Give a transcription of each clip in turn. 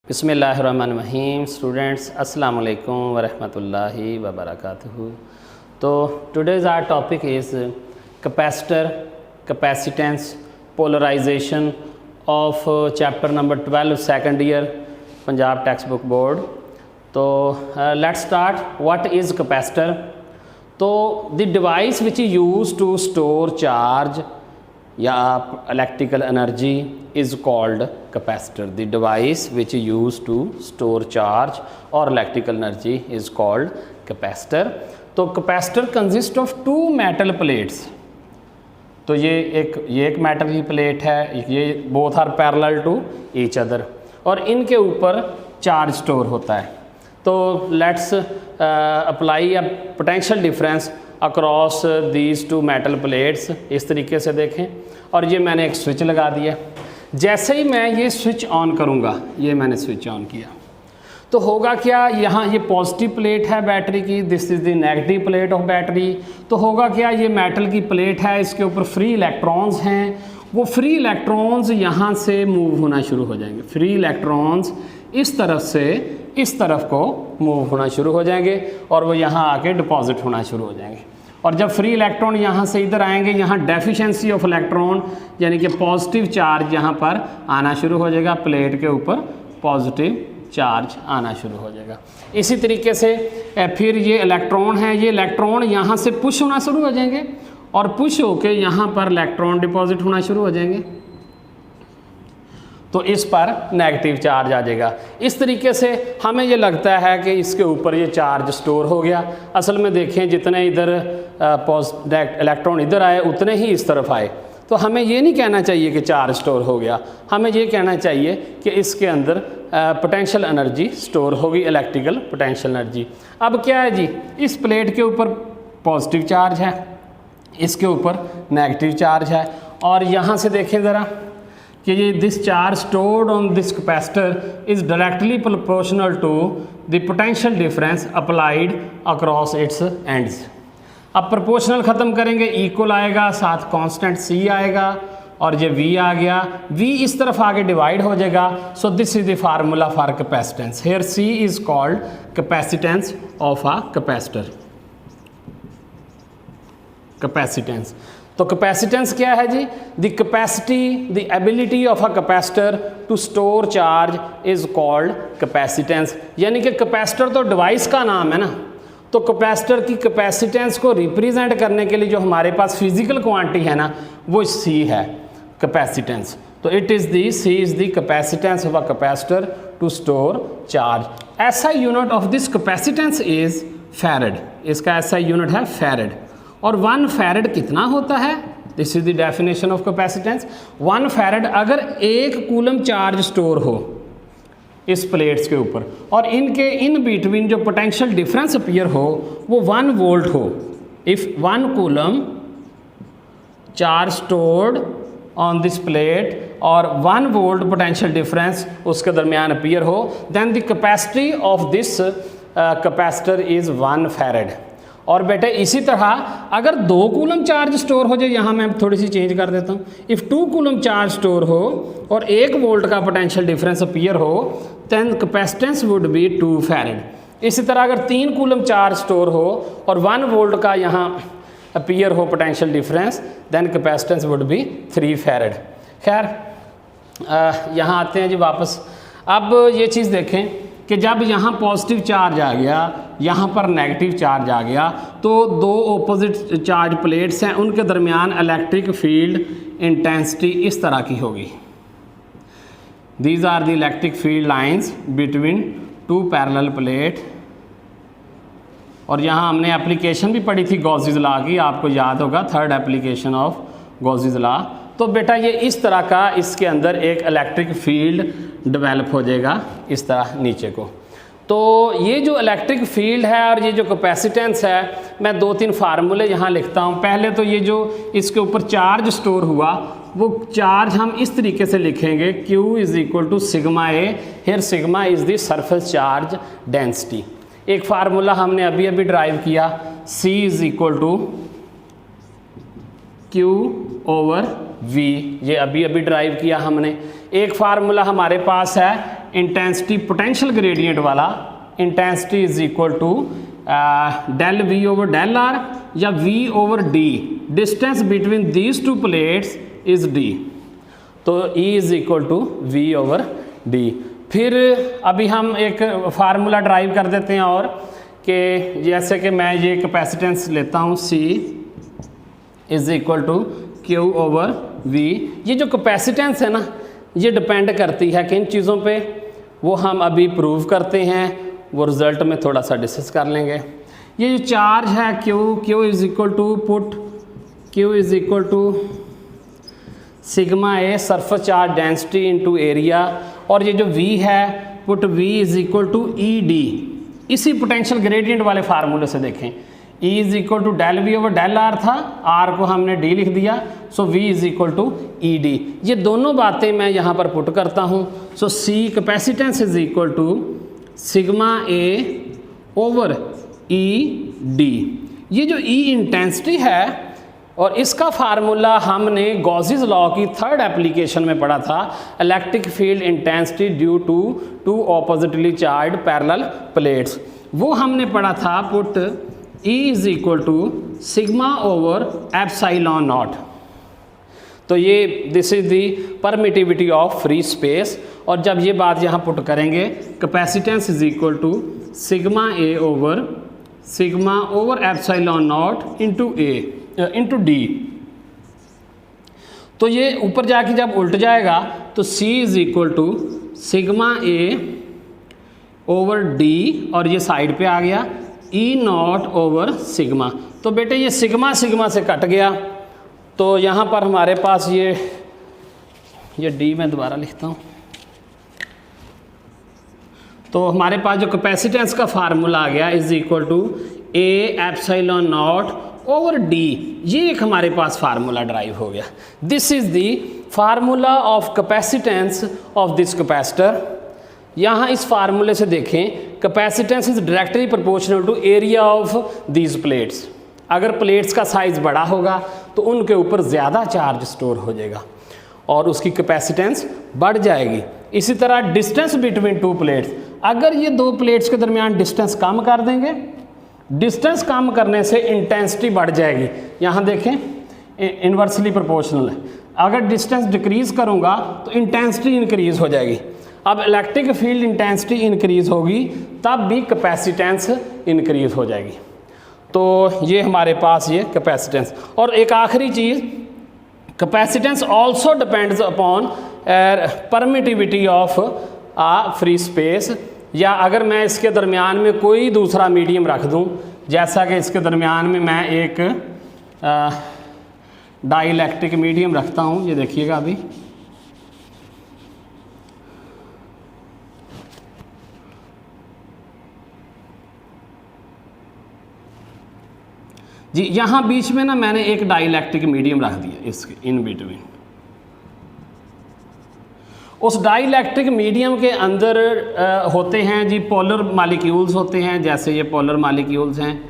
बिस्मिल्लाहिर्रहमानिर्रहीम। स्टूडेंट्स अस्सलाम वालेकुम वरहमतुल्लाहि वबरकातुहू। तो today's our topic is capacitor, capacitance, polarization of chapter number 12 second year Punjab text book board. तो let's start. What is capacitor? तो the device which is use to store charge या electrical energy is called capacitor. The device which is used to store charge or electrical energy is called capacitor. तो capacitor consists of two metal plates. तो ये एक metal की plate है, ये both are parallel to each other और इनके ऊपर चार्ज स्टोर होता है। तो let's apply a potential difference across these two metal plates। इस तरीके से देखें और ये मैंने एक स्विच लगा दिया। जैसे ही मैं ये स्विच ऑन करूँगा, ये मैंने स्विच ऑन किया तो होगा क्या, यहाँ ये पॉजिटिव प्लेट है बैटरी की, this is the negative plate of battery. तो होगा क्या, ये मेटल की प्लेट है, इसके ऊपर फ्री इलेक्ट्रॉन्स हैं, वो फ्री इलेक्ट्रॉन्स यहाँ से मूव होना शुरू हो जाएंगे। फ्री इलेक्ट्रॉन्स इस तरफ से इस तरफ को मूव होना शुरू हो जाएंगे और वो यहाँ आके डिपॉजिट होना शुरू हो जाएंगे। और जब फ्री इलेक्ट्रॉन यहाँ से इधर आएंगे, यहाँ डेफिशिएंसी ऑफ इलेक्ट्रॉन यानी कि पॉजिटिव चार्ज यहाँ पर आना शुरू हो जाएगा, प्लेट के ऊपर पॉजिटिव चार्ज आना शुरू हो जाएगा। इसी तरीके से फिर ये इलेक्ट्रॉन है, ये इलेक्ट्रॉन यहाँ से पुश होना शुरू हो जाएंगे और पुश होके यहाँ पर इलेक्ट्रॉन डिपॉजिट होना शुरू हो जाएंगे, तो इस पर नेगेटिव चार्ज आ जाएगा। इस तरीके से हमें ये लगता है कि इसके ऊपर ये चार्ज स्टोर हो गया। असल में देखें, जितने इधर इलेक्ट्रॉन इधर आए उतने ही इस तरफ आए। तो हमें ये नहीं कहना चाहिए कि चार्ज स्टोर हो गया, हमें ये कहना चाहिए कि इसके अंदर पोटेंशियल एनर्जी स्टोर होगी, इलेक्ट्रिकल पोटेंशियल एनर्जी। अब क्या है जी, इस प्लेट के ऊपर पॉजिटिव चार्ज है, इसके ऊपर नेगेटिव चार्ज है और यहाँ से देखें ज़रा कि ये this charge stored on this capacitor is directly proportional to the potential difference applied across its ends. अब प्रोपोर्शनल ख़त्म करेंगे, इक्वल आएगा, साथ कांस्टेंट C आएगा और ये V आ गया, V इस तरफ आगे डिवाइड हो जाएगा। So this is the formula for capacitance. Here C is called capacitance of a capacitor. Capacitance, तो कैपेसिटेंस क्या है जी? The capacity, the ability of a capacitor to store charge is called capacitance. यानी कि capacitor तो device का नाम है ना, तो कैपेसिटर की कैपेसिटेंस को रिप्रेजेंट करने के लिए जो हमारे पास फिजिकल क्वांटिटी है ना, वो C है, कैपेसिटेंस। तो it is the C is the capacitance of a capacitor to store charge. ऐसा unit of this capacitance is farad. इसका ऐसा यूनिट है फैरेड। और 1 फैरेड कितना होता है? This is the definition of capacitance. 1 farad अगर 1 कूलम चार्ज स्टोर हो इस प्लेट्स के ऊपर और इनके इन बिटवीन जो पोटेंशियल डिफरेंस अपीयर हो वो 1 वोल्ट हो, if 1 coulomb charge stored on this plate और 1 वोल्ट पोटेंशियल डिफरेंस उसके दरमियान अपीयर हो, then the capacity of this capacitor is 1 farad. और बेटे इसी तरह अगर 2 कूलम चार्ज स्टोर हो जाए, यहाँ मैं थोड़ी सी चेंज कर देता हूँ, इफ़ 2 कूलम चार्ज स्टोर हो और 1 वोल्ट का पोटेंशियल डिफरेंस अपीयर हो, then capacitance would be 2 farad. इसी तरह अगर 3 कूलम चार्ज स्टोर हो और 1 वोल्ट का यहाँ अपीयर हो potential difference, then capacitance would be 3 farad. खैर यहाँ आते हैं जी वापस। अब ये चीज़ देखें कि जब यहाँ पॉजिटिव चार्ज आ गया, यहाँ पर नेगेटिव चार्ज आ गया, तो 2 ऑपोजिट चार्ज प्लेट्स हैं, उनके दरमियान इलेक्ट्रिक फील्ड इंटेंसिटी इस तरह की होगी। These are the electric field lines between 2 parallel plate. और यहाँ हमने एप्लीकेशन भी पढ़ी थी गॉसेस लॉ की, आपको याद होगा, 3rd application of Gauss's law. तो बेटा ये इस तरह का इसके अंदर एक इलेक्ट्रिक फील्ड डेवलप हो जाएगा इस तरह नीचे को। तो ये जो इलेक्ट्रिक फील्ड है और ये जो कैपेसिटेंस है, मैं 2-3 फार्मूले यहाँ लिखता हूँ। पहले तो ये जो इसके ऊपर चार्ज स्टोर हुआ वो चार्ज हम इस तरीके से लिखेंगे, Q is equal to sigma a. Here sigma is the surface charge density. एक फार्मूला हमने अभी अभी ड्राइव किया, C is equal to Q over V, ये अभी अभी ड्राइव किया हमने। एक फार्मूला हमारे पास है इंटेंसिटी पोटेंशियल ग्रेडियंट वाला, intensity is equal to del we over del R या V over D, distance between these two plates is D, तो E is equal to V over D. फिर अभी हम एक फार्मूला ड्राइव कर देते हैं और कि जैसे कि मैं ये कैपेसिटेंस लेता हूँ C is equal to Q over V। ये जो कैपेसिटेंस है ना, ये डिपेंड करती है किन चीज़ों पे, वो हम अभी प्रूव करते हैं, वो रिज़ल्ट में थोड़ा सा डिस्कस कर लेंगे। ये जो चार्ज है Q is equal to put Q is equal to sigma a surface charge density into area, और ये जो V है put V is equal to e d. इसी पोटेंशियल ग्रेडियंट वाले फार्मूले से देखें, E is equal to del we over del r था, R को हमने D लिख दिया, so V is equal to e d. ये दोनों बातें मैं यहाँ पर पुट करता हूँ। सो C capacitance is equal to sigma a over e d. ये जो E इंटेंसिटी है और इसका फार्मूला हमने गॉसेस लॉ की थर्ड एप्लीकेशन में पढ़ा था, electric field intensity due to two oppositely charge parallel plates. वो हमने पढ़ा था put E is equal to sigma over epsilon naught. तो ये this is the permittivity of free space, और जब ये बात यहाँ पुट करेंगे, capacitance is equal to sigma a over epsilon naught into d. तो ये ऊपर जाके जब उल्ट जाएगा तो C is equal to sigma a over d, और ये साइड पे आ गया E नॉट ओवर सिग्मा। तो बेटे ये सिग्मा से कट गया, तो यहाँ पर हमारे पास ये D मैं दोबारा लिखता हूँ। तो हमारे पास जो कैपेसिटेंस का फार्मूला आ गया is equal to a epsilon naught over d. ये एक हमारे पास फार्मूला ड्राइव हो गया। This is the formula of capacitance of this capacitor. यहाँ इस फार्मूले से देखें, capacitance is directly proportional to area of these plates. अगर प्लेट्स का साइज बड़ा होगा तो उनके ऊपर ज़्यादा चार्ज स्टोर हो जाएगा और उसकी कैपेसिटेंस बढ़ जाएगी। इसी तरह डिस्टेंस बिटवीन टू प्लेट्स, अगर ये दो प्लेट्स के दरमियान डिस्टेंस कम कर देंगे, डिस्टेंस कम करने से इंटेंसिटी बढ़ जाएगी। यहाँ देखें इन्वर्सली प्रोपोर्शनल है, अगर डिस्टेंस डिक्रीज करूँगा तो इंटेंसिटी इंक्रीज हो जाएगी। अब इलेक्ट्रिक फील्ड इंटेंसिटी इंक्रीज होगी तब भी कैपेसिटेंस इंक्रीज हो जाएगी। तो ये हमारे पास ये कैपेसिटेंस। और एक आखिरी चीज़, capacitance also depends upon permittivity of free space, या अगर मैं इसके दरमियान में कोई दूसरा मीडियम रख दूं, जैसा कि इसके दरमियान में मैं एक डाइलेक्ट्रिक मीडियम रखता हूं। ये देखिएगा अभी जी, यहाँ बीच में ना मैंने एक डाइलेक्ट्रिक मीडियम रख दिया इसके इन बिटवीन। उस डाइलेक्ट्रिक मीडियम के अंदर होते हैं जी पोलर मालिक्यूल्स होते हैं, जैसे ये पोलर मालिक्यूल्स हैं,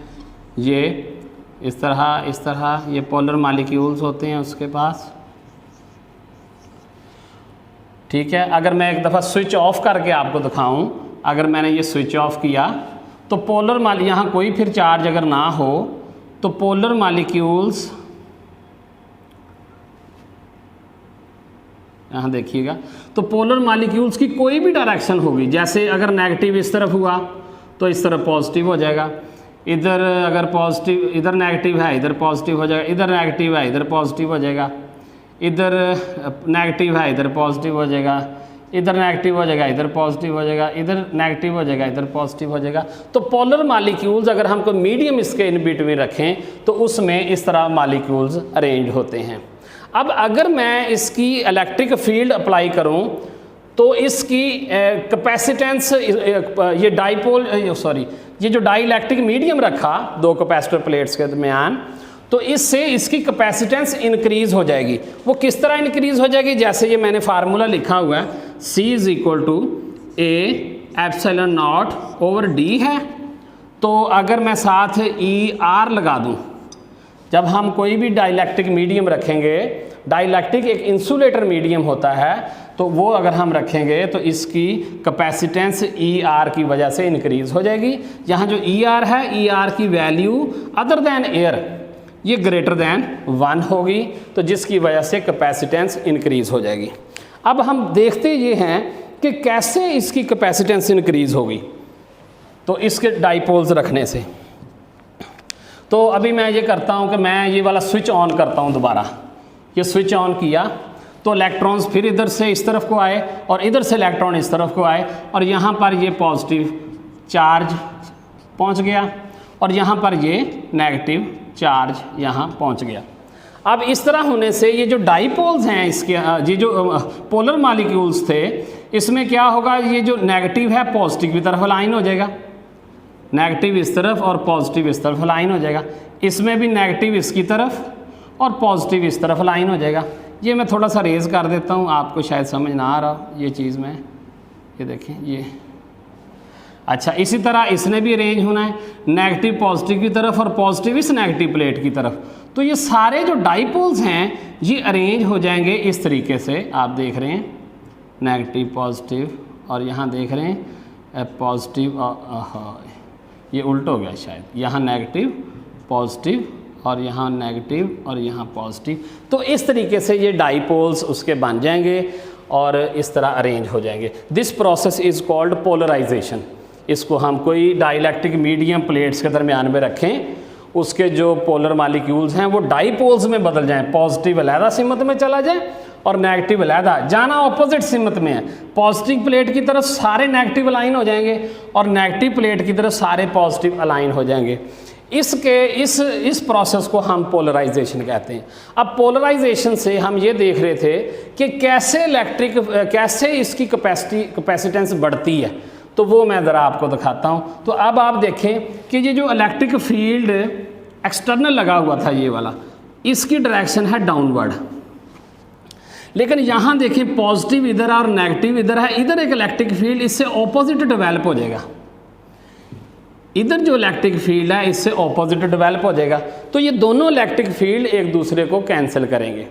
ये इस तरह ये पोलर मालिक्यूल्स होते हैं उसके पास। ठीक है, अगर मैं एक दफ़ा स्विच ऑफ करके आपको दिखाऊं, अगर मैंने ये स्विच ऑफ किया तो पोलर यहाँ कोई फिर चार्ज अगर ना हो तो पोलर मालिक्यूल्स, यहाँ देखिएगा, तो पोलर मालिक्यूल्स की कोई भी डायरेक्शन होगी, जैसे अगर नेगेटिव इस तरफ हुआ तो इस तरफ पॉजिटिव हो जाएगा, इधर अगर पॉजिटिव, इधर नेगेटिव है इधर पॉजिटिव हो जाएगा, इधर नेगेटिव है इधर पॉजिटिव हो जाएगा, इधर नेगेटिव है इधर पॉजिटिव हो जाएगा, इधर नेगेटिव हो जाएगा इधर पॉजिटिव हो जाएगा, इधर नेगेटिव हो जाएगा इधर पॉजिटिव हो जाएगा। तो पोलर मालिक्यूल्स अगर हमको मीडियम इसके इन बिटवीन रखें तो उसमें इस तरह मालिक्यूल्स अरेंज होते हैं। अब अगर मैं इसकी इलेक्ट्रिक फील्ड अप्लाई करूं तो इसकी कैपेसिटेंस, ये डाइपोल ये जो डाइलेक्ट्रिक मीडियम रखा दो कैपेसिटर प्लेट्स के दरमियान, तो इससे इसकी कैपेसिटेंस इंक्रीज हो जाएगी। वो किस तरह इंक्रीज हो जाएगी, जैसे ये मैंने फार्मूला लिखा हुआ है, C is equal to a epsilon naught over d है। तो अगर मैं साथ ER लगा दूं, जब हम कोई भी डाइलेक्ट्रिक मीडियम रखेंगे, डाइलेक्ट्रिक एक इंसुलेटर मीडियम होता है, तो वो अगर हम रखेंगे तो इसकी कैपेसिटेंस ई आर की वजह से इंक्रीज हो जाएगी। यहाँ जो ई आर है, ई आर की वैल्यू अदर दैन एयर ये ग्रेटर दैन 1 होगी, तो जिसकी वजह से कैपेसिटेंस इंक्रीज हो जाएगी। अब हम देखते ये हैं कि कैसे इसकी कैपेसिटेंस इंक्रीज होगी, तो इसके डाइपोल्स रखने से। तो अभी मैं ये करता हूँ कि मैं ये वाला स्विच ऑन करता हूँ दोबारा, ये स्विच ऑन किया तो इलेक्ट्रॉन्स फिर इधर से इस तरफ को आए और इधर से इलेक्ट्रॉन इस तरफ को आए और यहाँ पर ये पॉजिटिव चार्ज पहुँच गया और यहाँ पर ये नेगेटिव चार्ज यहाँ पहुँच गया। अब इस तरह होने से ये जो डाइपोल्स हैं इसके, ये जो पोलर मॉलिक्यूल्स थे, इसमें क्या होगा, ये जो नेगेटिव है पॉजिटिव की तरफ अलाइन हो जाएगा, नेगेटिव इस तरफ और पॉजिटिव इस तरफ अलाइन हो जाएगा। इसमें भी नेगेटिव इसकी तरफ और पॉजिटिव इस तरफ अलाइन हो जाएगा। ये मैं थोड़ा सा रेज कर देता हूँ, आपको शायद समझ ना आ रहा ये चीज़ में, ये देखें ये। अच्छा, इसी तरह इसने भी अरेंज होना है, नेगेटिव पॉजिटिव की तरफ और पॉजिटिव इस नेगेटिव प्लेट की तरफ। तो ये सारे जो डाइपोल्स हैं ये अरेंज हो जाएंगे इस तरीके से। आप देख रहे हैं नेगेटिव पॉजिटिव और यहाँ देख रहे हैं पॉजिटिव, ये उल्टा हो गया शायद, यहाँ नेगेटिव पॉजिटिव और यहाँ नेगेटिव और यहाँ पॉजिटिव। तो इस तरीके से ये डाइपोल्स उसके बन जाएंगे और इस तरह अरेंज हो जाएंगे। This process is called polarisation. इसको हम कोई डाइलेक्ट्रिक मीडियम प्लेट्स के दरमियान में रखें, उसके जो पोलर मॉलिक्यूल्स हैं वो डाइपोल्स में बदल जाएं, पॉजिटिव अलहदा सिमत में चला जाए और नेगेटिव अलहदा, जाना ऑपोजिट सिमत में है। पॉजिटिव प्लेट की तरफ सारे नेगेटिव अलाइन हो जाएंगे और नेगेटिव प्लेट की तरफ सारे पॉजिटिव अलाइन हो जाएंगे। इस प्रोसेस को हम पोलराइजेशन कहते हैं। अब पोलराइजेशन से हम ये देख रहे थे कि कैसे इसकी कैपेसिटेंस बढ़ती है, तो वो मैं ज़रा आपको दिखाता हूँ। तो अब आप देखें कि ये जो इलेक्ट्रिक फील्ड एक्सटर्नल लगा हुआ था ये वाला, इसकी डायरेक्शन है डाउनवर्ड, लेकिन यहाँ देखें पॉजिटिव इधर और नेगेटिव इधर है, इधर एक इलेक्ट्रिक फील्ड इससे ऑपोजिट डेवलप हो जाएगा, इधर जो इलेक्ट्रिक फील्ड है इससे ऑपोजिट डेवलप हो जाएगा। तो ये दोनों इलेक्ट्रिक फील्ड एक दूसरे को कैंसिल करेंगे,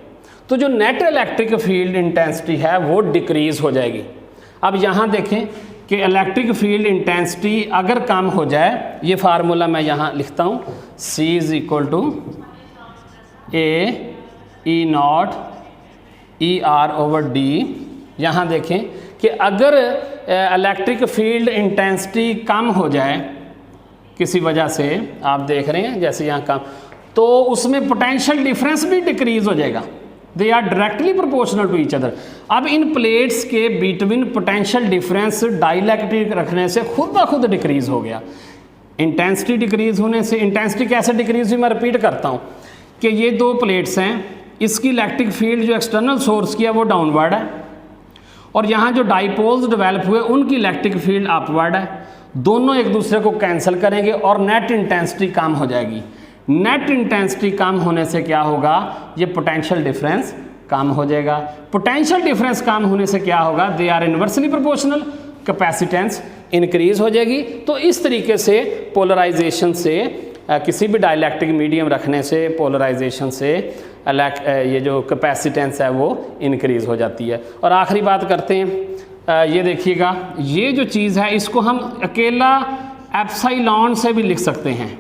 तो जो नेट इलेक्ट्रिक फील्ड इंटेंसिटी है वो डिक्रीज हो जाएगी। अब यहाँ देखें कि इलेक्ट्रिक फील्ड इंटेंसिटी अगर कम हो जाए, ये फार्मूला मैं यहाँ लिखता हूँ, C is equal to A E naught E R over D। यहाँ देखें कि अगर इलेक्ट्रिक फील्ड इंटेंसिटी कम हो जाए किसी वजह से, आप देख रहे हैं जैसे यहाँ कम, तो उसमें पोटेंशियल डिफरेंस भी डिक्रीज हो जाएगा। They are directly proportional to each other. अब इन प्लेट्स के बिटवीन पोटेंशियल डिफरेंस डाइलेक्ट्रिक रखने से खुद ब खुद डिक्रीज हो गया। इंटेंसिटी डिक्रीज होने से, इंटेंसिटी कैसे डिक्रीज हुई मैं रिपीट करता हूँ कि ये दो प्लेट्स हैं, इसकी इलेक्ट्रिक फील्ड जो एक्सटर्नल सोर्स की है वो डाउनवर्ड है और यहाँ जो डाइपोल्स डेवलप हुए उनकी इलेक्ट्रिक फील्ड अपवर्ड है। दोनों एक दूसरे को कैंसिल करेंगे और नेट इंटेंसिटी कम हो जाएगी। नेट इंटेंसिटी कम होने से क्या होगा, ये पोटेंशियल डिफरेंस कम हो जाएगा। पोटेंशियल डिफरेंस कम होने से क्या होगा, they are inversely proportional, capacitance increase हो जाएगी। तो इस तरीके से पोलराइजेशन से, किसी भी डाइलेक्ट्रिक मीडियम रखने से, पोलराइजेशन से ये जो कैपेसिटेंस है वो इंक्रीज हो जाती है। और आखिरी बात करते हैं, ये देखिएगा, ये जो चीज़ है इसको हम अकेला एप्सिलॉन से भी लिख सकते हैं।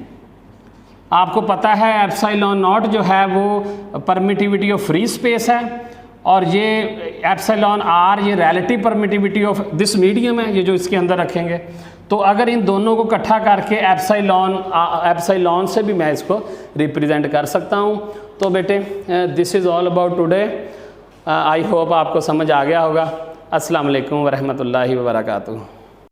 आपको पता है एप्सिलॉन नॉट जो है वो परमिटिविटी ऑफ फ्री स्पेस है और ये एप्सिलॉन आर ये relative permittivity of this medium है, ये जो इसके अंदर रखेंगे। तो अगर इन दोनों को इकट्ठा करके एप्सिलॉन से भी मैं इसको रिप्रेजेंट कर सकता हूँ। तो बेटे this is all about today. I hope आपको समझ आ गया होगा। अस्सलाम वालेकुम वरहमतुल्लाहि वबरकातुहू।